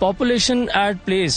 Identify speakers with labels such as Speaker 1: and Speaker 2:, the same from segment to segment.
Speaker 1: population at place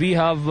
Speaker 1: we have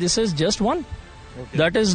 Speaker 1: this is just one, that is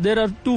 Speaker 1: there are 2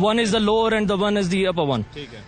Speaker 1: one is the lower and the one is the upper one।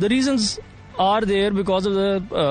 Speaker 1: the reasons are there because of the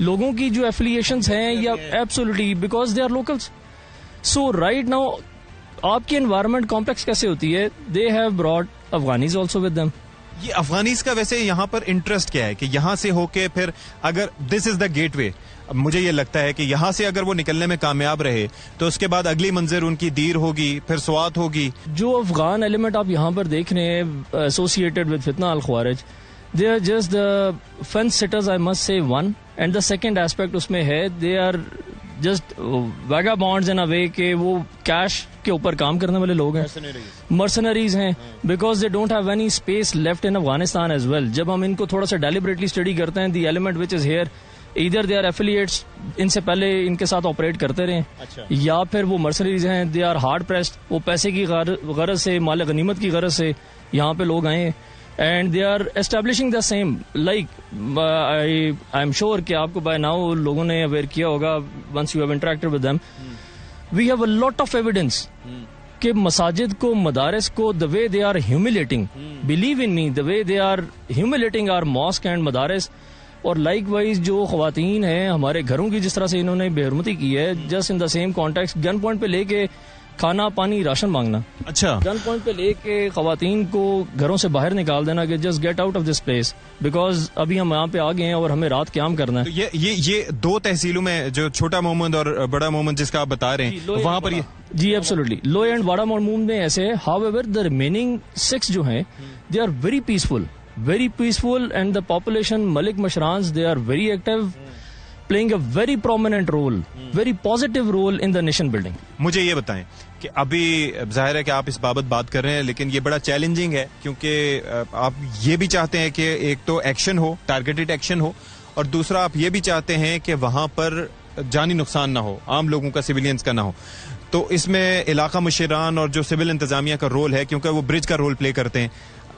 Speaker 1: لوگوں کی جو affiliations ہیں یا absolutely because they are locals. So right now آپ کی environment complex کیسے ہوتی ہے؟ They have brought Afghanis also with them.
Speaker 2: یہ افغانیز کا ویسے یہاں پر انٹرسٹ کیا ہے کہ یہاں سے ہو کے پھر اگر دس از دا گیٹ وے، مجھے یہ لگتا ہے کہ یہاں سے اگر وہ نکلنے میں کامیاب رہے تو اس کے بعد اگلی منزل ان کی دیر ہوگی، پھر سوات ہوگی.
Speaker 1: جو افغان ایلیمنٹ آپ یہاں پر دیکھ رہے ہیں ایسوسیٹڈ ود فتنہ الخوارج، they are just the fence sitters I must say one. And the second aspect اس میں ہے they are just vague bonds in a way کہ وہ کیش کے اوپر کام کرنے والے لوگ ہیں، مرسنریز ہیں، because they don't have any space left in Afghanistan as well. جب ہم ان کو تھوڑا سا ڈیلیبریٹلی اسٹڈی کرتے ہیں، the element which is here ادھر دے آر ایفیلیٹس، ان سے پہلے ان کے ساتھ آپریٹ کرتے رہے، یا پھر وہ مرسنریز ہیں، دے آر ہارڈ پریسڈ، وہ پیسے کی غرض سے، مال غنیمت کی غرض سے یہاں پہ لوگ آئے ہیں. And they are establishing the same like I'm ایم شیور کہ آپ کو بائی ناؤ لوگوں نے اویئر کیا ہوگا once you have interacted with them. We have a lot of evidence کہ مساجد کو، مدارس کو، the way they are humiliating, believe in me, the way they are humiliating our mosque and مدارس. اور لائک وائز جو خواتین ہیں ہمارے گھروں کی جس طرح سے انہوں نے بے حرمتی کی ہے، just in the same context, gun point پہ لے کے کھانا پانی راشن مانگنا،
Speaker 2: اچھا
Speaker 1: گن پوائنٹ پہ لے کے خواتین کو گھروں سے باہر نکال دینا کہ just get out of this place because ابھی ہم یہاں پہ آ گئے ہیں اور ہمیں رات قیام کرنا ہے.
Speaker 2: یہ دو تحصیلوں میں جو چھوٹا محمد اور بڑا محمد جس کا آپ بتا رہے ہیں وہاں پر
Speaker 1: جی ایبسولوٹلی لو اینڈ بڑا محمود میں ایسے ہے. ہاؤ ایور دا ریمیننگ 6 جو ہیں they are very peaceful and the population ملک مشرانز they are very active, playing a very prominent role, very positive role in the nation building.
Speaker 2: مجھے یہ بتائیں کہ ابھی ظاہر ہے کہ آپ اس بابت بات کر رہے ہیں لیکن یہ بڑا چیلنجنگ ہے کیونکہ آپ یہ بھی چاہتے ہیں کہ ایک تو ایکشن ہو، ٹارگیٹڈ ایکشن ہو، اور دوسرا آپ یہ بھی چاہتے ہیں کہ وہاں پر جانی نقصان نہ ہو، عام لوگوں کا، سویلینز کا نہ ہو. تو اس میں علاقہ مشیران اور جو سول انتظامیہ کا رول ہے کیونکہ وہ برج کا رول پلے کرتے ہیں،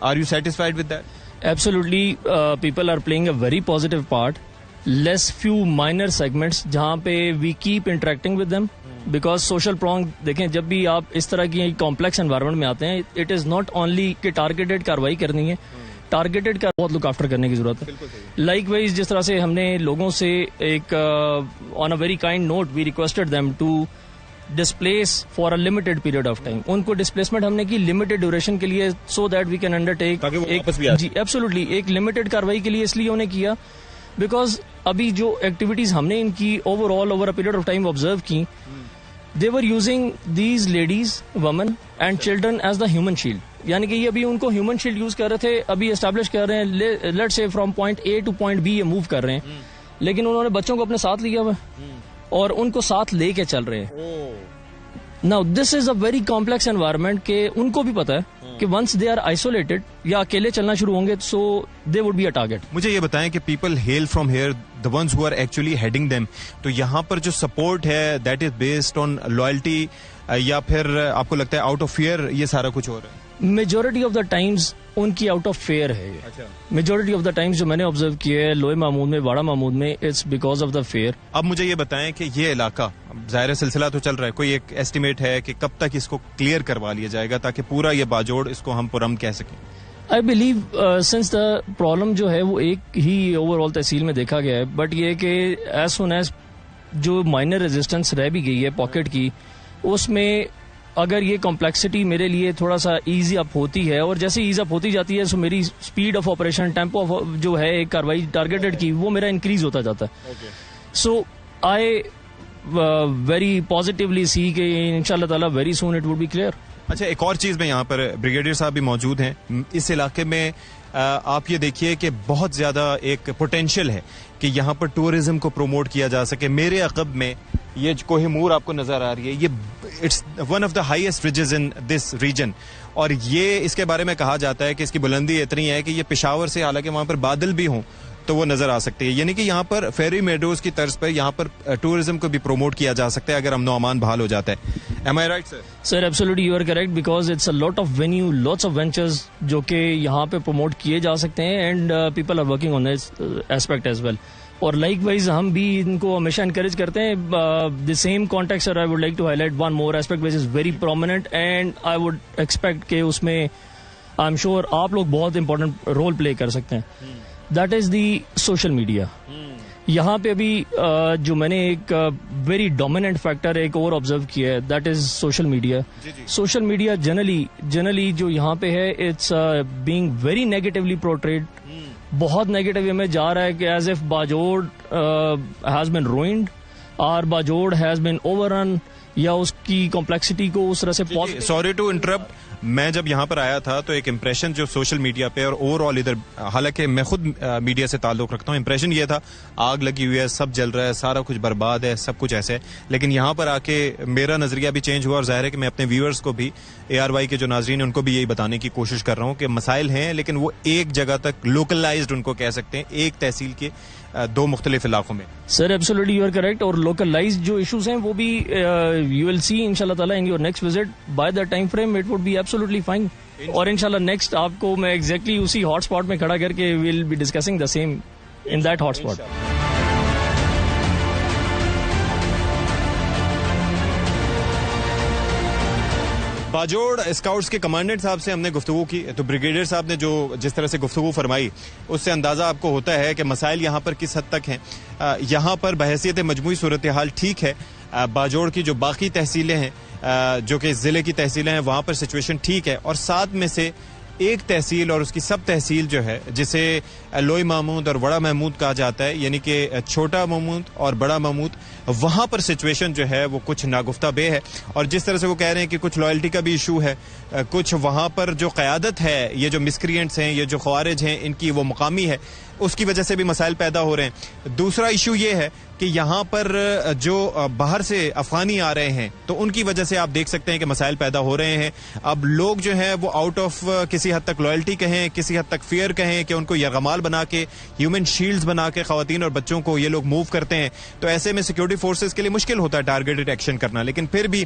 Speaker 2: are you satisfied with that?
Speaker 1: Absolutely people are playing a very positive part, less few minor segments جہاں پہ we keep interacting with them because social پرانگ. دیکھیں جب بھی آپ اس طرح کی کمپلیکس انوائرمنٹ میں آتے ہیں اٹ از ناٹ اونلی کہ ٹارگیٹڈ کاروائی کرنی ہے، ٹارگیٹڈ کا بہت لک آفٹر کرنے کی ضرورت ہے. لائک وائز جس طرح سے ہم نے لوگوں سے ایک on a very kind note we requested them to displace for a limited period of time. ان کو ڈسپلیسمنٹ ہم نے کی لمیٹڈ ڈیوریشن کے لیے so that we can undertake. جی ایبسولوٹلی ایک لمیٹڈ کاروائی کے لیے اس لیے انہیں کیا بیکاز ابھی جو ایکٹیویٹیز ہم نے ان کی over a period of time observe کی، they were using these ladies, women and children as the human shield. یعنی کہ یہ ابھی ان کو ہیومن شیلڈ یوز کر رہے تھے، ابھی اسٹیبلش کر رہے ہیں لیٹ سے from point A to point B یہ موو کر رہے ہیں، لیکن انہوں نے بچوں کو اپنے ساتھ لیا ہوا اور ان کو ساتھ لے کے چل رہے ہیں. Now this is a very complex environment کہ ان کو بھی پتا ہے کہ once they are isolated یا اکیلے چلنا شروع ہوں گے so they would be a target.
Speaker 2: مجھے یہ بتائیں کہ people hail from here, the ones who are actually heading them, تو یہاں پر جو سپورٹ ہے that is based on loyalty یا پھر آپ کو لگتا ہے آؤٹ آف فیئر یہ سارا کچھ ہو رہا ہے؟
Speaker 1: Majority of the times in کی آؤٹ آف فیئر ہے. میجورٹی آف دا ٹائمز جو میں نے آبزرو کیا ہے لوئے محمود میں، باڑا محمود میں، it's because of the fear.
Speaker 2: اب مجھے یہ بتائیں کہ یہ علاقہ ظاہر سلسلہ تو چل رہا ہے، کوئی ایک ایسٹیمیٹ ہے کہ کب تک اس کو کلیئر کروا لیا جائے گا تاکہ پورا یہ باجوڑ اس کو ہم پرم کہہ سکیں؟
Speaker 1: I believe since the problem جو ہے وہ ایک ہی اوور آل تحصیل میں دیکھا گیا ہے، بٹ یہ کہ ایز سون ایز جو مائنر ریزسٹنس رہ بھی گئی ہے پاکٹ کی، اس میں اگر یہ کمپلیکسٹی میرے لیے تھوڑا سا ایزی اپ ہوتی ہے اور جیسے ایز اپ ہوتی جاتی ہے سو میری اسپیڈ آف آپریشن، ٹیمپو جو ہے ایک کاروائی ٹارگیٹڈ کی، وہ میرا انکریز ہوتا جاتا ہے. سو آئی ویری پازیٹیولی سی کہ ان شاء اللہ تعالیٰ very soon it would be clear.
Speaker 2: اچھا ایک اور چیز میں یہاں پر بریگیڈیئر صاحب بھی موجود ہیں، اس علاقے میں آپ یہ دیکھیے کہ بہت زیادہ ایک پوٹینشیل ہے کہ یہاں پر ٹورزم کو پروموٹ کیا جا سکے. میرے عقب میں یہ کوہ نور آپ کو نظر آ رہی ہے، یہ it's one of the highest ridges in this region, اور یہ اس کے بارے میں کہا جاتا ہے کہ اس کی بلندی اتنی ہے کہ یہ پشاور سے حالانکہ وہاں پر بادل بھی ہوں تو وہ نظر آ سکتی ہے. یعنی کہ یہاں پر فیری میڈوز کی طرز پر یہاں پر ٹورزم کو بھی پروموٹ کیا جا سکتا ہے اگر امن و امان بحال ہو جاتا ہے. Am I right, sir?
Speaker 1: Sir, absolutely you are correct because it's a lot of venue, lots of ventures جو کہ یہاں پہ پروموٹ کیے جا سکتے ہیں and people are working on this aspect as well. اور لائک وائز ہم بھی ان کو ہمیشہ انکریج کرتے ہیں. The same context sir I would like to highlight one more aspect which is very prominent and I would expect کہ اس میں I'm sure آپ لوگ بہت important رول پلے کر سکتے ہیں. That is the social media. یہاں پہ ابھی جو میں نے ایک ویری ڈومیننٹ فیکٹر ایک اور آبزرو کیا ہے that is social media. Social media generally جو یہاں پہ ہے it's being very negatively portrayed. بہت نیگیٹو وے میں جا رہا ہے کہ as if Bajaur has been ruined اور Bajaur has been overrun, یا اس کی کمپلیکسٹی کو اس طرح سے.
Speaker 2: سوری ٹو انٹرپٹ, میں جب یہاں پر آیا تھا تو ایک امپریشن جو سوشل میڈیا پہ اور اوور آل ادھر, حالانکہ میں خود میڈیا سے تعلق رکھتا ہوں, امپریشن یہ تھا آگ لگی ہوئی ہے, سب جل رہا ہے, سارا کچھ برباد ہے, سب کچھ ایسے ہے. لیکن یہاں پر آ کے میرا نظریہ بھی چینج ہوا, اور ظاہر ہے کہ میں اپنے ویورز کو بھی, ARY کے جو ناظرین ہیں ان کو بھی یہی بتانے کی کوشش کر رہا ہوں کہ مسائل ہیں لیکن وہ ایک جگہ تک لوکلائزڈ ان کو کہہ سکتے ہیں, ایک تحصیل کے دو مختلف علاقوں میں.
Speaker 1: Sir absolutely you are correct. اور لوکلائز جو ایشوز ہیں وہ بھی یو ول سی انشاءاللہ تعالیٰ in your next visit by the time frame it would be absolutely fine. اور انشاءاللہ نیکسٹ آپ کو میں ایگزیکٹلی اسی ہاٹ اسپاٹ میں کھڑا کر کے we'll be discussing the same in that hot spot.
Speaker 2: Bajaur scouts کے کمانڈنٹ صاحب سے ہم نے گفتگو کی تو بریگیڈیئر صاحب نے جو جس طرح سے گفتگو فرمائی اس سے اندازہ آپ کو ہوتا ہے کہ مسائل یہاں پر کس حد تک ہیں. یہاں پر بحیثیت مجموعی صورتحال ٹھیک ہے. باجوڑ کی جو باقی تحصیلیں ہیں جو کہ ضلع کی تحصیلیں ہیں وہاں پر سچویشن ٹھیک ہے, اور ساتھ میں سے ایک تحصیل اور اس کی سب تحصیل جو ہے جسے لوئی محمود اور بڑا محمود کہا جاتا ہے, یعنی کہ چھوٹا محمود اور بڑا محمود, وہاں پر سچویشن جو ہے وہ کچھ ناگفتہ بے ہے. اور جس طرح سے وہ کہہ رہے ہیں کہ کچھ لائلٹی کا بھی ایشو ہے, کچھ وہاں پر جو قیادت ہے, یہ جو مسکرینٹس ہیں, یہ جو خوارج ہیں, ان کی وہ مقامی ہے, اس کی وجہ سے بھی مسائل پیدا ہو رہے ہیں. دوسرا ایشو یہ ہے کہ یہاں پر جو باہر سے افغانی آ رہے ہیں تو ان کی وجہ سے آپ دیکھ سکتے ہیں کہ مسائل پیدا ہو رہے ہیں. اب لوگ جو ہیں وہ آؤٹ آف کسی حد تک لائلٹی کہیں, کسی حد تک فیئر کہیں, کہ ان کو یرغمال بنا کے, ہیومن شیلڈز بنا کے خواتین اور بچوں کو یہ لوگ موو کرتے ہیں. تو ایسے میں سیکورٹی فورسز کے لیے مشکل ہوتا ہے ٹارگیٹڈ ایکشن کرنا, لیکن پھر بھی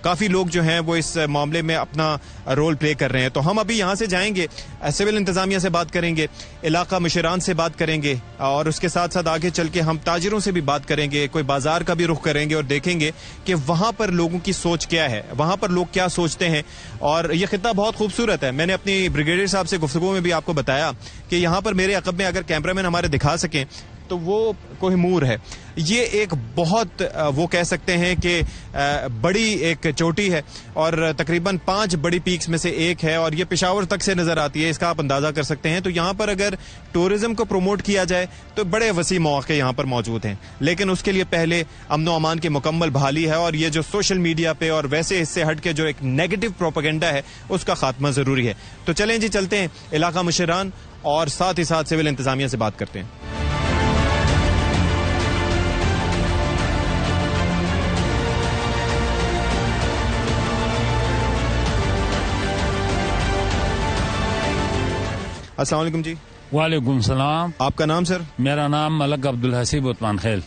Speaker 2: کافی لوگ جو ہیں وہ اس معاملے میں اپنا رول پلے کر رہے ہیں. تو ہم ابھی یہاں سے جائیں گے, سول انتظامیہ سے بات کریں گے, علاقہ مشیران سے بات کریں گے, اور اس کے ساتھ ساتھ آگے چل کے ہم تاجروں سے بھی بات کریں گے, کوئی بازار کا بھی رخ کریں گے اور دیکھیں گے کہ وہاں پر لوگوں کی سوچ کیا ہے, وہاں پر لوگ کیا سوچتے ہیں. اور یہ خطہ بہت خوبصورت ہے. میں نے اپنی بریگیڈیئر صاحب سے گفتگو میں بھی آپ کو بتایا کہ یہاں پر میرے عقب میں اگر کیمرہ مین ہمارے دکھا سکیں تو وہ کوہ نور ہے. یہ ایک بہت وہ کہہ سکتے ہیں کہ بڑی ایک چوٹی ہے, اور تقریباً 5 بڑی پیکس میں سے ایک ہے, اور یہ پشاور تک سے نظر آتی ہے. اس کا آپ اندازہ کر سکتے ہیں. تو یہاں پر اگر ٹورزم کو پروموٹ کیا جائے تو بڑے وسیع مواقع یہاں پر موجود ہیں, لیکن اس کے لیے پہلے امن و امان کی مکمل بحالی ہے, اور یہ جو سوشل میڈیا پہ اور ویسے اس سے ہٹ کے جو ایک نیگیٹو پروپیگنڈا ہے اس کا خاتمہ ضروری ہے. تو چلیں جی, چلتے ہیں علاقہ مشیران اور ساتھ ہی ساتھ سول انتظامیہ سے بات کرتے ہیں. السلام علیکم جی.
Speaker 3: وعلیکم السلام.
Speaker 2: آپ کا نام سر؟
Speaker 3: میرا نام ملک عبدالحسیب عثمان خیل.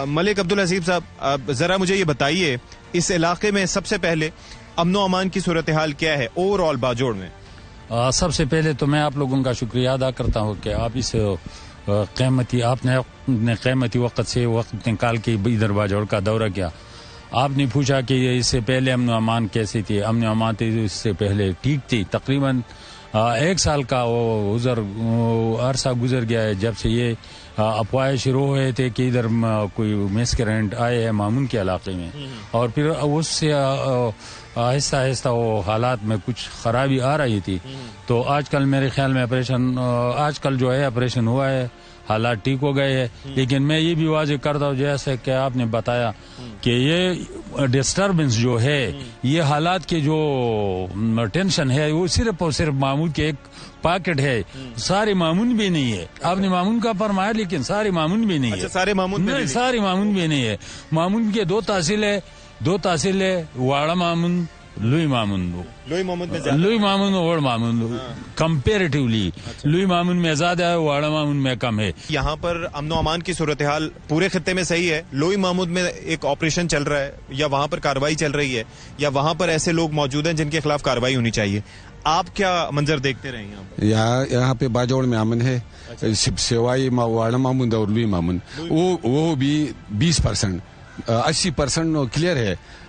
Speaker 2: ملک عبدالحسیب صاحب, ذرا مجھے یہ بتائیے اس علاقے میں سب سے پہلے امن و امان کی صورتحال کیا ہے اوور آل باجوڑ میں؟
Speaker 3: سب سے پہلے تو میں آپ لوگوں کا شکریہ ادا کرتا ہوں کہ آپ اس آپ نے قیمتی وقت سے وقت نکال کے ادھر باجوڑ کا دورہ کیا. آپ نے پوچھا کہ اس سے پہلے امن و امان کیسی تھی. امن و امان اس سے پہلے ٹھیک تھی. تقریباً 1 سال کا وہ عرصہ گزر گیا ہے جب سے یہ افواہیں شروع ہوئے تھے کہ ادھر کوئی مسکرینٹ آئے ہیں مامون کے علاقے میں, اور پھر اس سے آہستہ آہستہ وہ حالات میں کچھ خرابی آ رہی تھی. تو آج کل میرے خیال میں آج کل جو ہے آپریشن ہوا ہے, حالات ٹھیک ہو گئے ہیں. لیکن میں یہ بھی واضح کرتا ہوں جیسے کہ آپ نے بتایا کہ یہ ڈسٹربنس جو ہے, یہ حالات کے جو ٹینشن ہے وہ صرف اور صرف معمول کے ایک پاکٹ ہے, سارے معمول بھی نہیں ہے. آپ نے معمول کا فرمایا لیکن سارے معمول بھی نہیں ہے.
Speaker 2: سارے
Speaker 3: معمول بھی نہیں ہے. معمول کے 2 تحصیل ہے, واڑا معمول, لوئی مامون اور مامون. کمپیریٹیولی لوئی مامون میں زیادہ ہے, واڑا مامون میں کم ہے.
Speaker 2: یہاں پر امن و امان کی صورتحال پورے خطے میں صحیح ہے. لوئی مامون میں ایک آپریشن چل رہا ہے, یا وہاں پر کارروائی چل رہی ہے, یا وہاں پر ایسے لوگ موجود ہیں جن کے خلاف کارروائی ہونی چاہیے. آپ کیا منظر دیکھتے رہے
Speaker 4: یہاں پہ باجوڑ میں امن ہے, سوائی واڑا مامون اور لوئی مامون وہ بھی 20% 80% کلیئر ہے.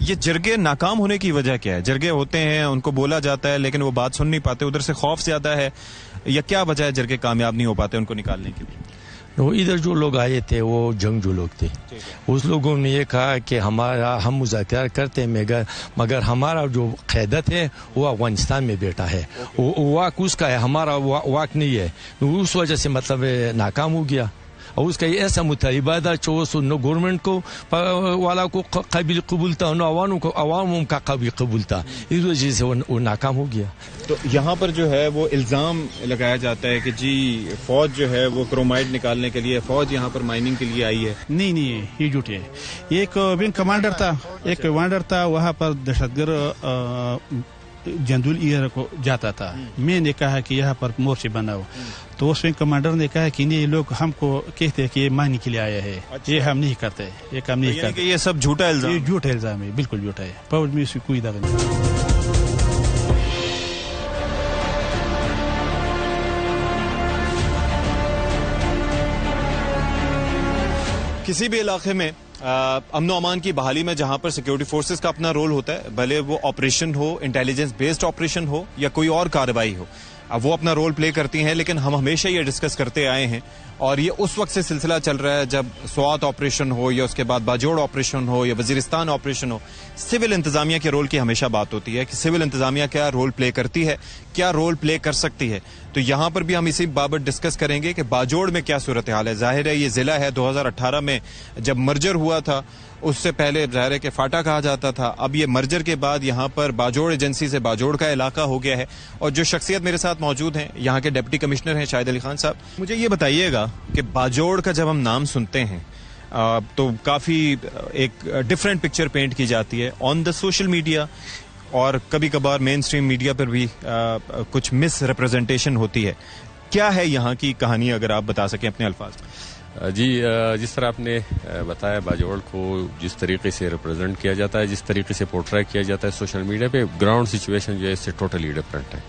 Speaker 2: یہ جرگے ناکام ہونے کی وجہ کیا ہے؟ جرگے ہوتے ہیں, ان کو بولا جاتا ہے لیکن وہ بات سن نہیں پاتے, ادھر سے خوف زیادہ ہے, یا کیا وجہ ہے جرگے کامیاب نہیں ہو پاتے ان کو نکالنے کے لیے؟
Speaker 5: وہ ادھر جو لوگ آئے تھے وہ جنگجو لوگ تھے. اس لوگوں نے یہ کہا کہ ہم مذاکرات کرتے ہیں مگر ہمارا جو قیادت ہے وہ افغانستان میں بیٹھا ہے, واک اس کا ہے, ہمارا واک نہیں ہے. اس وجہ سے مطلب ناکام ہو گیا. اور اس کا یہ ایسا مطالبہ تھا کہ نہ گورنمنٹ کو والا کو قابل قبول تھا, نہ عوام کا قابل قبول تھا. اس وجہ سے وہ ناکام ہو گیا.
Speaker 2: تو یہاں پر جو ہے وہ الزام لگایا جاتا ہے کہ جی فوج جو ہے وہ کرومائڈ نکالنے کے لیے فوج یہاں پر مائننگ کے لیے آئی ہے.
Speaker 6: نہیں, یہ جھوٹ ہے. ایک ونگ کمانڈر تھا وہاں پر دہشت گرد جندول ایئر کو جاتا تھا. میں نے کہا کہ یہاں پر مورچے بناؤ, تو اس ونگ کمانڈر نے کہا کہ نہیں, یہ لوگ ہم کو کہتے ہیں کہ یہ مائننگ کے لیے آیا ہے, یہ ہم نہیں کرتے, یہ کام نہیں کرتے.
Speaker 2: یہ سب جھوٹا الزام,
Speaker 6: یہ جھوٹا الزام ہے, بالکل جھوٹا ہے. فوج میں اس کی کوئی دعوی نہیں.
Speaker 2: کسی بھی علاقے میں امن و امان کی بحالی میں جہاں پر سیکیورٹی فورسز کا اپنا رول ہوتا ہے, بھلے وہ آپریشن ہو, انٹیلیجنس بیسڈ آپریشن ہو یا کوئی اور کارروائی ہو, اب وہ اپنا رول پلے کرتی ہیں. لیکن ہم ہمیشہ یہ ڈسکس کرتے آئے ہیں اور یہ اس وقت سے سلسلہ چل رہا ہے جب سوات آپریشن ہو یا اس کے بعد باجوڑ آپریشن ہو یا وزیرستان آپریشن ہو, سول انتظامیہ کے رول کی ہمیشہ بات ہوتی ہے کہ سول انتظامیہ کیا رول پلے کرتی ہے, کیا رول پلے کر سکتی ہے. تو یہاں پر بھی ہم اسی بابت ڈسکس کریں گے کہ باجوڑ میں کیا صورتحال ہے. ظاہر ہے یہ ضلع ہے, 2018 میں جب مرجر ہوا تھا اس سے پہلے ظاہر ہے کہ فاٹا کہا جاتا تھا, اب یہ مرجر کے بعد یہاں پر باجوڑ ایجنسی سے باجوڑ کا علاقہ ہو گیا ہے. اور جو شخصیت میرے ساتھ موجود ہیں یہاں کے ڈپٹی کمشنر ہیں شاہد علی خان صاحب. مجھے یہ بتائیے گا کہ باجوڑ کا جب ہم نام سنتے ہیں تو کافی ایک ڈفرینٹ پکچر پینٹ کی جاتی ہے آن دا سوشل میڈیا, اور کبھی کبھار مین سٹریم میڈیا پر بھی کچھ مس ریپرزنٹیشن ہوتی ہے. کیا ہے یہاں کی کہانی, اگر آپ بتا سکیں اپنے الفاظ میں؟
Speaker 7: جی, جس طرح آپ نے بتایا باجوڑ کو جس طریقے سے ریپرزینٹ کیا جاتا ہے, جس طریقے سے پورٹریٹ کیا جاتا ہے سوشل میڈیا پہ, گراؤنڈ سچویشن جو ہے اس سے ٹوٹلی ڈفرینٹ ہے.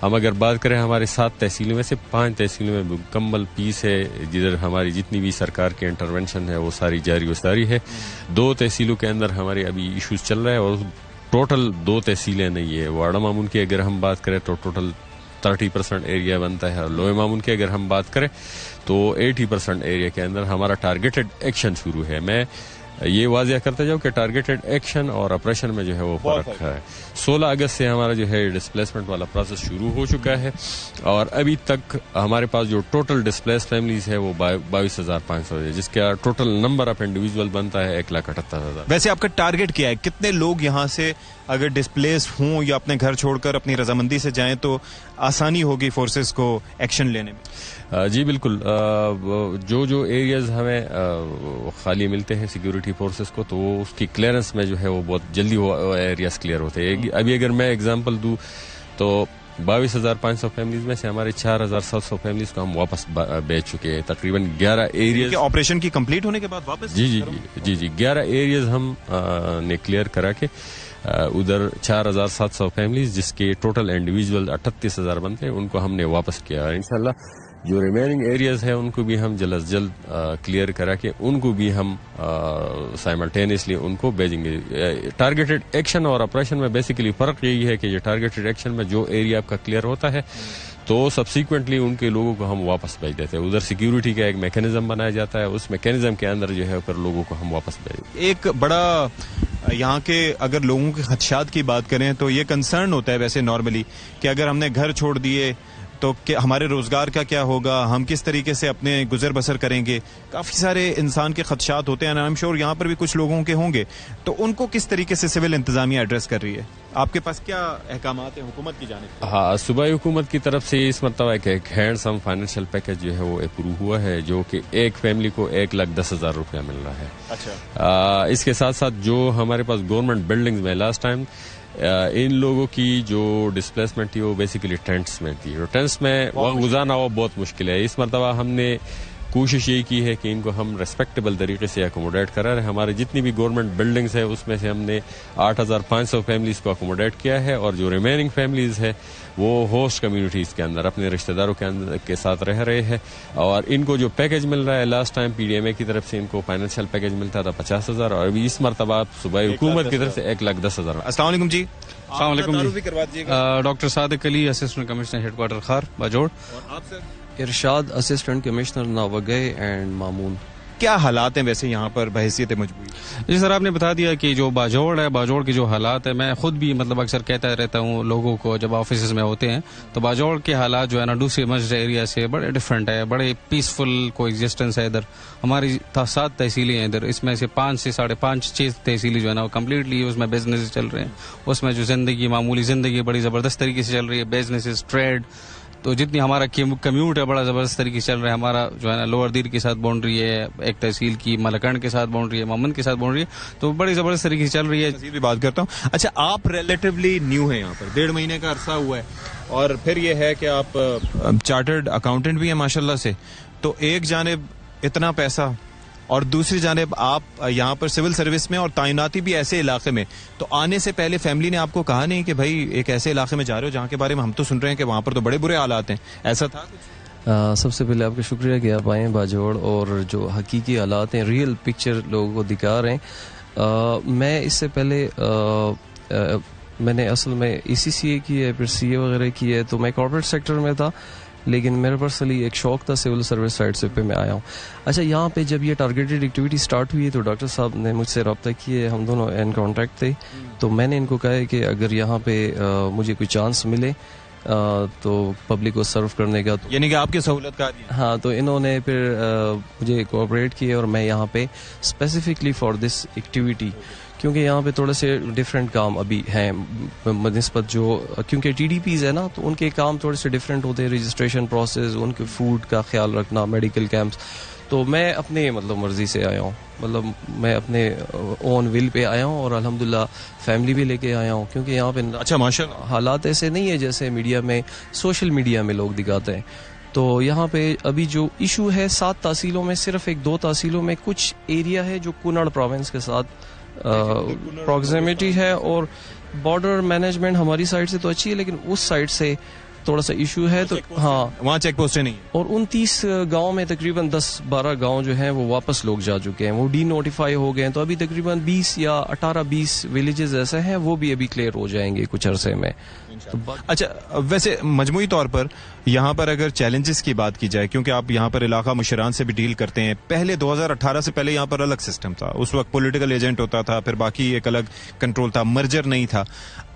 Speaker 7: ہم اگر بات کریں ہمارے 7 تحصیلوں میں سے 5 تحصیلوں میں مکمل پیس ہے, جدھر ہماری جتنی بھی سرکار کی انٹرونشن ہے وہ ساری جاری و ساری ہے. 2 تحصیلوں کے اندر ہمارے ابھی ایشوز چل رہے ہیں, اور ٹوٹل 2 تحصیلیں نہیں ہے. واڑہ مامون کی اگر ہم بات کریں تو ٹوٹل 30% ایریا بنتا ہے, اور لوئے مامون کی اگر ہم بات کریں تو 80% ایریا کے اندر ہمارا ٹارگیٹڈ ایکشن شروع ہے. میں یہ واضح کرتا جاؤں کہ ٹارگیٹڈ ایکشن اور آپریشن میں جو ہے وہ فرق ہے. 16 اگست سے ہمارا جو ہے ڈسپلیسمنٹ والا پروسیس شروع ہو چکا ہے, اور ابھی تک ہمارے پاس جو ٹوٹل ڈسپلیس فیملیز ہے وہ 22,500 ہے, جس کا ٹوٹل نمبر آف انڈیویجول بنتا ہے 1,78,000.
Speaker 2: ویسے آپ کا ٹارگیٹ کیا ہے, کتنے لوگ یہاں سے اگر ڈسپلیس ہوں یا اپنے گھر چھوڑ کر اپنی رضامندی سے جائیں تو آسانی ہوگی فورسز کو ایکشن لینے میں؟
Speaker 7: جی بالکل, جو ایریاز ہمیں خالی ملتے ہیں سیکیورٹی فورسز کو تو وہ اس کی کلیئرنس میں جو ہے وہ بہت جلدی وہ ایریاز کلیئر ہوتے ہیں. ابھی اگر میں اگزامپل دوں تو 22,500 فیملیز میں سے ہمارے 4,700 فیملیز کو ہم واپس بیچ چکے ہیں. تقریباً 11 ایریاز
Speaker 2: آپریشن کی کمپلیٹ ہونے کے بعد واپس.
Speaker 7: جی 11 ایریاز ہم نے کلیئر کرا کے ادھر 4,700 فیملیز جس کے ٹوٹل انڈیویجول 38,000 بنتے ہیں ان کو ہم نے واپس کیا. انشاءاللہ جو ریمیننگ ایریاز ہیں ان کو بھی ہم جلد از جلد کلیئر کرا کے ان کو بھی ہم سائملٹینیسلی ان کو بھیجیں گے. ٹارگیٹڈ ایکشن اور آپریشن میں بیسیکلی فرق یہی ہے کہ یہ ٹارگیٹڈ ایکشن میں جو ایریا آپ کا کلیئر ہوتا ہے تو سبسیکوینٹلی ان کے لوگوں کو ہم واپس بھیج دیتے ہیں. ادھر سیکیورٹی کا ایک میکینزم بنایا جاتا ہے, اس میکینزم کے اندر جو ہے پھر لوگوں کو ہم واپس بھیجیں.
Speaker 2: ایک بڑا یہاں کے اگر لوگوں کے خدشات کی بات کریں تو یہ کنسرن ہوتا ہے ویسے نارملی کہ اگر ہم نے گھر چھوڑ دیے تو ہمارے روزگار کا کیا ہوگا, ہم کس طریقے سے اپنے گزر بسر کریں گے. کافی سارے انسان کے خدشات ہوتے ہیں, آئی ایم شیور یہاں پر بھی کچھ لوگوں کے ہوں گے. تو ان کو کس طریقے سے سول انتظامیہ ایڈریس کر رہی ہے؟ آپ کے پاس کیا احکامات ہیں حکومت کی جانب؟
Speaker 7: ہاں, صوبائی حکومت کی طرف سے اس مرتبہ ایک ہینڈ سم فائنینشیل پیکج جو ہے وہ اپروو ہوا ہے, جو کہ ایک فیملی کو 1,10,000 روپیہ مل رہا ہے.
Speaker 2: اچھا,
Speaker 7: اس کے ساتھ ساتھ جو ہمارے پاس گورنمنٹ بلڈنگز میں لاسٹ ٹائم ان لوگوں کی جو ڈسپلیسمنٹ تھی وہ بیسیکلی ٹینٹس میں تھی, اور ٹینٹس میں وقت گزارنا وہ بہت مشکل ہے. اس مرتبہ ہم نے کوشش یہی کی ہے کہ ان کو ہم ریسپیکٹیبل طریقے سے اکوموڈیٹ کرا رہے ہیں. ہمارے جتنی بھی گورنمنٹ بلڈنگز ہے اس میں سے ہم نے 8,500 فیملیز کو اکوموڈیٹ کیا ہے, اور جو ریمیننگ فیملیز ہے وہ ہوسٹ کمیونٹیز کے اندر اپنے رشتہ داروں کے ساتھ رہ رہے ہیں. اور ان کو جو پیکج مل رہا ہے, last time P D M A کی طرف سے ان کو فائنینشیل پیکج ملتا تھا 50,000, اور ابھی اس مرتبہ صوبائی حکومت کی طرف سے 1,10,000.
Speaker 2: السلام علیکم جی.
Speaker 8: السلام علیکم
Speaker 2: تعارف بھی کروا دیجیے گا.
Speaker 8: ڈاکٹر صادق علی, اسسٹنٹ کمشنر ہیڈ کوارٹر خار باجوڑ.
Speaker 2: اور آپ سر
Speaker 9: ارشاد, اسسٹنٹ کمشنر ناوگے اینڈ مامون.
Speaker 2: کیا حالات ہیں ویسے یہاں پر بحیثیت مجبوری؟
Speaker 8: جی سر, آپ نے بتا دیا کہ جو باجوڑ ہے, باجوڑ کے جو حالات ہے, میں خود بھی مطلب اکثر کہتا رہتا ہوں لوگوں کو جب آفیسز میں ہوتے ہیں, تو باجوڑ کے حالات جو ہے نا دوسرے مسجد ایریا سے بڑے ڈفرینٹ ہے, بڑے پیسفل کو ایگزسٹنس ہے. ادھر ہماری 7 تحصیلیں ہیں ادھر, اس میں سے 5 سے 5.5 6 تحصیلیں جو ہے نا وہ کمپلیٹلی اس میں بزنس چل رہے ہیں. اس میں جو زندگی, معمولی زندگی بڑی زبردست طریقے سے چل رہی ہے, بزنس, ٹریڈ. تو جتنی ہمارا کمیوٹ ہے بڑا زبردست طریقے سے چل رہا ہے. ہمارا جو ہے نا لوور دیر کے ساتھ باؤنڈری ہے, ایک تحصیل کی ملکنڈ کے ساتھ باؤنڈری ہے, محمد کے ساتھ باؤنڈری ہے, تو بڑی زبردست طریقے سے چل رہی ہے.
Speaker 2: بھی بات کرتا ہوں. اچھا, آپ ریلیٹیولی نیو ہیں یہاں پر, 1.5 مہینے کا عرصہ ہوا ہے, اور پھر یہ ہے کہ آپ چارٹرڈ اکاؤنٹنٹ بھی ہیں ماشاءاللہ سے. تو ایک جانب اتنا پیسہ اور دوسری جانب آپ یہاں پر سول سروس میں اور تعیناتی بھی ایسے علاقے میں, تو آنے سے پہلے فیملی نے آپ کو کہا نہیں کہ بھائی ایک ایسے علاقے میں جا رہے ہو جہاں کے بارے میں ہم تو سن رہے ہیں کہ وہاں پر تو بڑے برے حالات ہیں, ایسا تھا کچھ؟
Speaker 9: سب سے پہلے آپ کا شکریہ کہ آپ آئیں باجوڑ, اور جو حقیقی حالات ہیں, ریئل پکچر لوگوں کو دکھا رہے ہیں. میں اس سے پہلے میں نے اصل میں ECCA کی ہے, پھر CA وغیرہ کی ہے, تو میں کارپوریٹ سیکٹر میں تھا, لیکن میرے پرسنلی ایک شوق تھا سول سروس سائڈ سے, پہ میں آیا ہوں. اچھا, یہاں پہ جب یہ ٹارگیٹڈ ایکٹیویٹی سٹارٹ ہوئی تو ڈاکٹر صاحب نے مجھ سے رابطہ کیے, ہم دونوں ان کانٹیکٹ تھے. تو میں نے ان کو کہا کہ اگر یہاں پہ مجھے کوئی چانس ملے تو پبلک کو سرو کرنے کا,
Speaker 2: یعنی کہ آپ کی سہولت کا دیا.
Speaker 9: ہاں, تو انہوں نے پھر مجھے کوآپریٹ کیے, اور میں یہاں پہ اسپیسیفکلی فار دس ایکٹیویٹی, کیونکہ یہاں پہ تھوڑے سے ڈفرینٹ کام ابھی ہیں نسبت جو, کیونکہ TDPs ہے نا, تو ان کے کام تھوڑے سے ڈفرینٹ ہوتے ہیں, رجسٹریشن پروسیس, ان کے فوڈ کا خیال رکھنا, میڈیکل کیمپس. تو میں اپنے مطلب مرضی سے آیا ہوں, مطلب میں اپنے اون ول پہ آیا ہوں, اور الحمدللہ فیملی بھی لے کے آیا ہوں, کیونکہ یہاں پہ
Speaker 2: اچھا ماشاءاللہ
Speaker 9: حالات ایسے نہیں ہے جیسے میڈیا میں, سوشل میڈیا میں لوگ دکھاتے ہیں. تو یہاں پہ ابھی جو ایشو ہے 7 تحصیلوں میں صرف 1-2 تحصیلوں میں کچھ ایریا ہے جو کنڑ پروونس کے ساتھ پروگزیمیٹی ہے, اور بارڈر مینجمنٹ ہماری سائڈ سے تو اچھی ہے, لیکن اس سائڈ سے تھوڑا سا ایشو ہے. تو ہاں,
Speaker 2: وہاں چیک پوسٹیں نہیں,
Speaker 9: اور 29 گاؤں میں تقریباً 10-12 گاؤں جو ہیں وہ واپس لوگ جا چکے ہیں, وہ ڈی نوٹیفائی ہو گئے ہیں. تو ابھی تقریباً 20 یا 18-20 ولیجز ایسے ہیں, وہ بھی ابھی کلیئر ہو جائیں گے کچھ عرصے میں.
Speaker 2: اچھا, ویسے مجموعی طور پر یہاں پر اگر چیلنجز کی بات کی جائے, کیونکہ آپ یہاں پر علاقہ مشران سے بھی ڈیل کرتے ہیں, پہلے 2018 سے پہلے یہاں پر الگ سسٹم تھا, اس وقت پولیٹیکل ایجنٹ ہوتا تھا, پھر باقی ایک الگ کنٹرول تھا, مرجر نہیں تھا.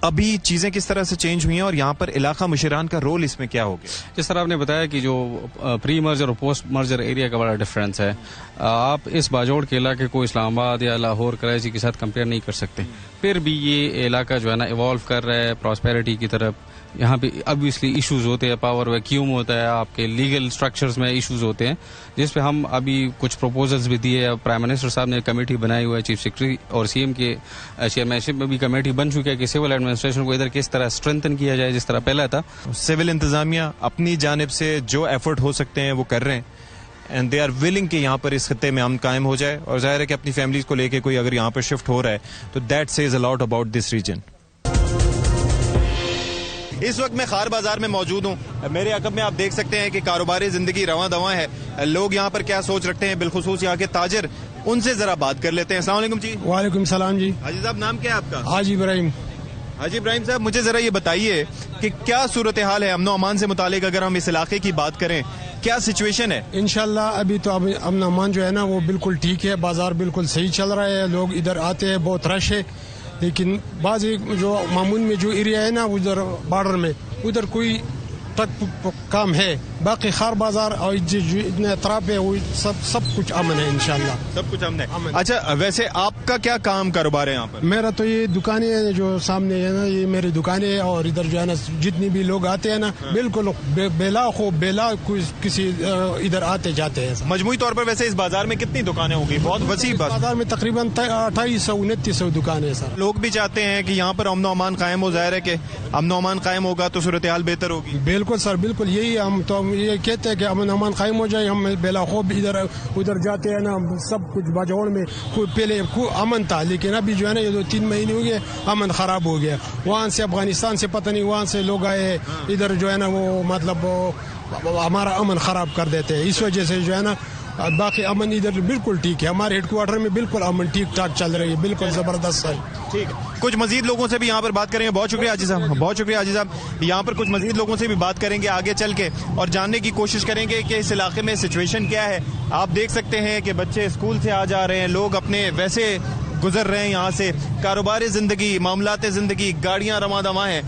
Speaker 2: ابھی چیزیں کس طرح سے چینج ہوئی ہیں, اور یہاں پر علاقہ مشران کا رول اس میں کیا ہو گیا؟
Speaker 8: جس طرح آپ نے بتایا کہ جو پری مرجر اور پوسٹ مرجر ایریا کا بڑا ڈفرینس ہے, آپ اس باجوڑ کے علاقے کو اسلام آباد یا لاہور, کراچی کے ساتھ کمپیئر نہیں کر سکتے. پھر بھی یہ علاقہ جو ہے نا ایوالو کر رہا ہے پراسپیرٹی کی طرف. یہاں پہ obviously ایشوز ہوتے ہیں, پاور ویکیوم ہوتا ہے, آپ کے لیگل سٹرکچرز میں ایشوز ہوتے ہیں, جس پہ ہم ابھی کچھ پروپوزلز بھی دیے. پرائم منسٹر صاحب نے کمیٹی بنائی ہوا ہے, چیف سیکرٹری اور CM کے چیئرمین شپ میں بھی کمیٹی بن چکی ہے کہ سول ایڈمنسٹریشن کو ادھر کس طرح اسٹرینتھن کیا جائے جس طرح پہلا تھا.
Speaker 2: سول انتظامیہ اپنی جانب سے جو ایفرٹ ہو سکتے ہیں وہ کر رہے ہیں, اینڈ دے آر ولنگ کہ یہاں پر اس خطے میں امن قائم ہو جائے, اور ظاہر ہے کہ اپنی فیملیز کو لے کے کوئی اگر یہاں پر شفٹ ہو رہا ہے تو that says a lot about this region. اس وقت میں خار بازار میں موجود ہوں. میرے عقب میں آپ دیکھ سکتے ہیں کہ کاروباری زندگی رواں دواں ہے. لوگ یہاں پر کیا سوچ رکھتے ہیں, بالخصوص یہاں کے تاجر, ان سے ذرا بات کر لیتے ہیں. السلام علیکم جی.
Speaker 10: وعلیکم السلام جی.
Speaker 2: حاجی صاحب, نام کیا ہے آپ کا؟
Speaker 10: حاجی ابراہیم.
Speaker 2: حاجی ابراہیم صاحب, مجھے ذرا یہ بتائیے کہ کیا صورتحال ہے امن و امان سے متعلق, اگر ہم اس علاقے کی بات کریں کیا سچویشن ہے؟
Speaker 10: انشاءاللہ ابھی تو امن و امان جو ہے نا وہ بالکل ٹھیک ہے, بازار بالکل صحیح چل رہا ہے, لوگ ادھر آتے ہیں, بہت رش ہے. لیکن بعض جو معمول میں جو ایریا ہے نا ادھر بارڈر میں, ادھر کوئی تک کام ہے, باقی خار بازار اور اتنے اطراف ہے وہ سب کچھ امن ہے انشاءاللہ,
Speaker 2: سب کچھ امن ہے. اچھا, ویسے آپ کا کیا کام کاروبار ہے یہاں پر؟
Speaker 10: میرا تو یہ دکانیں ہیں جو سامنے ہے نا, یہ میری دکانیں ہیں, اور ادھر جو ہے نا جتنی بھی لوگ آتے ہیں نا بالکل بلا کسی ادھر آتے جاتے ہیں.
Speaker 2: مجموعی طور پر ویسے اس بازار میں کتنی دکانیں ہوگی؟ بہت وسیع
Speaker 10: بازار میں تقریباً 2800-2900 دکانیں ہیں سر.
Speaker 2: لوگ بھی چاہتے ہیں کہ یہاں پر امن و امان قائم ہو, ظاہر ہے کہ امن و امان قائم ہوگا تو صورتحال بہتر ہوگی.
Speaker 10: بالکل بالکل سر بالکل یہی ہم تو یہ کہتے ہیں کہ امن امان قائم ہو جائے. ہم بلا خوف ادھر ادھر جاتے ہیں نا, سب کچھ باجوڑ میں پہلے امن تھا, لیکن ابھی جو ہے نا یہ 2-3 مہینے ہو گئے امن خراب ہو گیا. وہاں سے افغانستان سے پتہ نہیں وہاں سے لوگ آئے ادھر جو ہے نا وہ مطلب ہمارا امن خراب کر دیتے ہیں. اس وجہ سے جو ہے نا باقی امن ادھر بالکل ٹھیک ہے. ہمارے ہیڈ کوارٹر میں بالکل امن ٹھیک ٹھاک چل رہی ہے, بالکل زبردست ہے.
Speaker 2: ٹھیک ہے, کچھ مزید لوگوں سے بھی یہاں پر بات کریں گے. بہت شکریہ حاجی صاحب, بہت شکریہ حاجی صاحب. یہاں پر کچھ مزید لوگوں سے بھی بات کریں گے آگے چل کے اور جاننے کی کوشش کریں گے کہ اس علاقے میں سچویشن کیا ہے. آپ دیکھ سکتے ہیں کہ بچے اسکول سے آ جا رہے ہیں, لوگ اپنے ویسے گزر رہے ہیں یہاں سے, کاروباری زندگی, معاملات زندگی, گاڑیاں رواں دواں ہیں.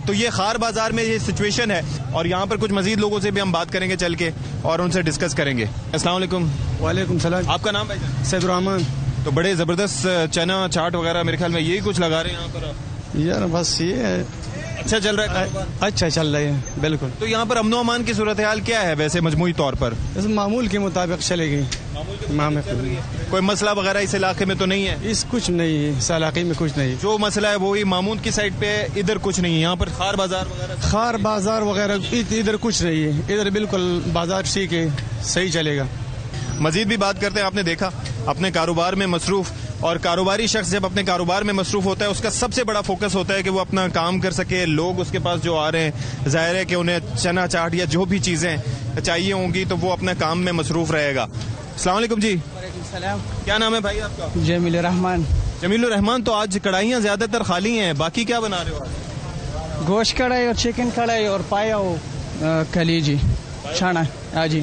Speaker 2: تو یہ خار بازار میں یہ سچویشن ہے اور یہاں پر کچھ مزید لوگوں سے بھی ہم بات کریں گے چل کے اور ان سے ڈسکس کریں گے. السلام علیکم.
Speaker 8: وعلیکم السلام.
Speaker 2: آپ کا نام بھائی؟
Speaker 8: سید الرحمان.
Speaker 2: تو بڑے زبردست چنا چاٹ وغیرہ میرے خیال میں یہی کچھ لگا رہے ہیں یہاں پر.
Speaker 8: یار بس یہ ہے,
Speaker 2: اچھا چل رہا ہے,
Speaker 8: اچھا چل رہی ہے بالکل.
Speaker 2: تو یہاں پر امن و امان کی صورتحال کیا ہے ویسے مجموعی طور پر؟
Speaker 8: اس معمول کے مطابق چلے گی.
Speaker 2: کوئی مسئلہ وغیرہ اس علاقے میں تو نہیں ہے؟
Speaker 8: اس کچھ نہیں ہے, اس علاقے میں کچھ نہیں.
Speaker 2: جو مسئلہ ہے وہی مامون کی سائڈ پہ, ادھر کچھ نہیں ہے. یہاں پر خار بازار وغیرہ,
Speaker 8: خار بازار وغیرہ ادھر کچھ نہیں ہے. ادھر بالکل بازار ٹھیک ہے, صحیح چلے گا.
Speaker 2: مزید بھی بات کرتے ہیں. آپ نے دیکھا اپنے کاروبار میں مصروف, اور کاروباری شخص جب اپنے کاروبار میں مصروف ہوتا ہے اس کا سب سے بڑا فوکس ہوتا ہے کہ وہ اپنا کام کر سکے. لوگ اس کے پاس جو آ رہے ہیں ظاہر ہے کہ انہیں چنا چاٹ یا جو بھی چیزیں چاہیے ہوں گی تو وہ اپنے کام میں مصروف رہے گا. السلام علیکم جی.
Speaker 11: وعلیکم السلام.
Speaker 2: کیا نام ہے بھائی آپ کا؟
Speaker 11: جمیل الرحمان.
Speaker 2: جمیل الرحمان. تو آج کڑھائیاں زیادہ تر خالی ہیں, باقی کیا بنا رہے ہو آج؟
Speaker 11: گوشت کڑھائی اور چکن کڑھائی اور پایا کلیجی چھانا. ہاں جی.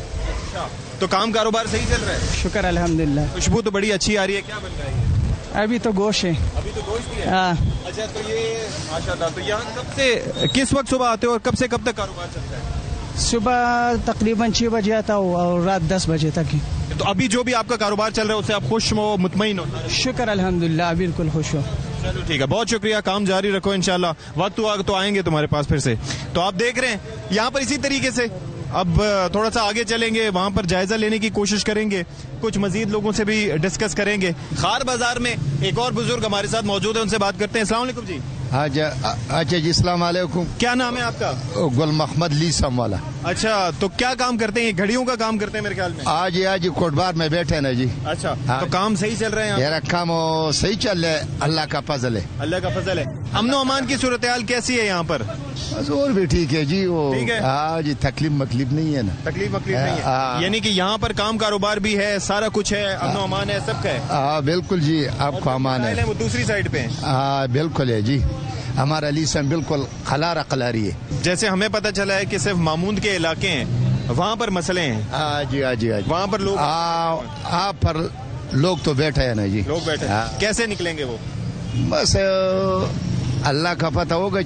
Speaker 2: تو کام کاروبار صحیح چل رہا ہے؟
Speaker 11: شکر الحمدللہ.
Speaker 2: خوشبو تو بڑی اچھی آ رہی ہے. کیا بن رہا ہے؟
Speaker 11: ابھی تو گوشت ہے.
Speaker 2: ابھی تو گوشت ہے.
Speaker 11: ہاں.
Speaker 2: اچھا, تو یہ ماشاءاللہ. تو یہاں کب سے کس وقت صبح آتے ہو اور کب سے کب تک کاروبار چلتا ہے؟
Speaker 11: صبح تقریباً 6 بجے آتا ہوں اور رات 10 بجے تک.
Speaker 2: تو ابھی جو بھی آپ کا کاروبار چل رہا ہے اس سے آپ خوش ہو, مطمئن ہو؟
Speaker 11: شکر الحمدللہ, بالکل خوش ہو.
Speaker 2: چلو ٹھیک ہے, بہت شکریہ. کام جاری رکھو, انشاءاللہ وقت ہوا تو آئیں گے تمہارے پاس پھر سے. تو آپ دیکھ رہے ہیں یہاں پر اسی طریقے سے اب تھوڑا سا آگے چلیں گے, وہاں پر جائزہ لینے کی کوشش کریں گے, کچھ مزید لوگوں سے بھی ڈسکس کریں گے. خار بازار میں ایک اور بزرگ ہمارے ساتھ موجود ہے, ان سے بات کرتے ہیں. السلام علیکم جی.
Speaker 12: اچھا جی, السلام علیکم.
Speaker 2: کیا نام ہے آپ کا؟
Speaker 12: گل محمد لیسم والا.
Speaker 2: اچھا, تو کیا کام کرتے ہیں؟ گھڑیوں کا کام کرتے ہیں میرے خیال میں.
Speaker 12: آج کوٹبار میں بیٹھے نا جی.
Speaker 2: اچھا, تو کام صحیح چل رہے ہیں؟
Speaker 12: میرا کام صحیح چل رہا ہے, اللہ کا فضل ہے.
Speaker 2: اللہ کا فضل ہے. امن و امان کی صورتحال کیسی ہے یہاں پر؟
Speaker 12: بس اور بھی ٹھیک ہے جی. وہ ہاں جی, تکلیف مکلیف نہیں ہے نا.
Speaker 2: تکلیف مکلیف نہیں ہے, یعنی کہ یہاں پر کام کاروبار بھی ہے, سارا کچھ ہے, امن و امان ہے, سب کا ہے.
Speaker 12: ہاں بالکل جی, آپ کو امان ہے.
Speaker 2: وہ دوسری سائڈ پہ.
Speaker 12: ہاں بالکل ہے جی, ہمارا لیسم بالکل خلارا قلاری ہے.
Speaker 2: جیسے ہمیں پتہ چلا ہے کہ صرف ماموند کے علاقے ہیں, وہاں پر مسئلے ہیں.
Speaker 12: ہاں جی, ہاں جی, ہاں جی,
Speaker 2: وہاں پر لوگ
Speaker 12: آپ پر لوگ تو بیٹھے ہیں نا جی.
Speaker 2: لوگ بیٹھے, کیسے نکلیں گے وہ؟
Speaker 12: بس اللہ کا پتہ ہوگا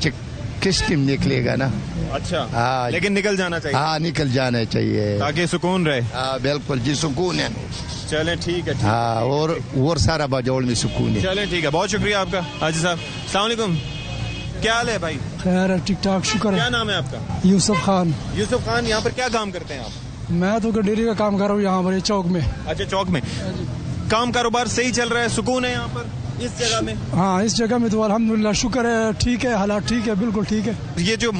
Speaker 12: کس ٹیم نکلے گا نا.
Speaker 2: اچھا, لیکن نکل جانا چاہیے.
Speaker 12: ہاں نکل جانا چاہیے
Speaker 2: تاکہ سکون رہے.
Speaker 12: ہاں بالکل جی, سکون ہے.
Speaker 2: چلیں ٹھیک ہے.
Speaker 12: ہاں, اور سارا باجوڑ میں سکون ہے.
Speaker 2: چلیں ٹھیک ہے, بہت شکریہ آپ کا حاجی صاحب. السلام علیکم. کیا حال ہے بھائی؟
Speaker 13: خیر ہے, ٹھیک ٹھاک, شکر.
Speaker 2: کیا نام ہے آپ کا؟
Speaker 13: یوسف خان.
Speaker 2: یوسف خان, یہاں پر کیا کام کرتے ہیں آپ؟
Speaker 13: میں تو ڈیری کا کام کر رہا ہوں یہاں پر چوک میں.
Speaker 2: اچھا, چوک میں کام کاروبار صحیح چل رہا ہے, سکون ہے یہاں پر اس جگہ میں؟
Speaker 13: ہاں, اس جگہ میں تو الحمدللہ شکر ہے, ٹھیک ہے, حالات ٹھیک ہے, بالکل ٹھیک ہے.
Speaker 2: یہ جو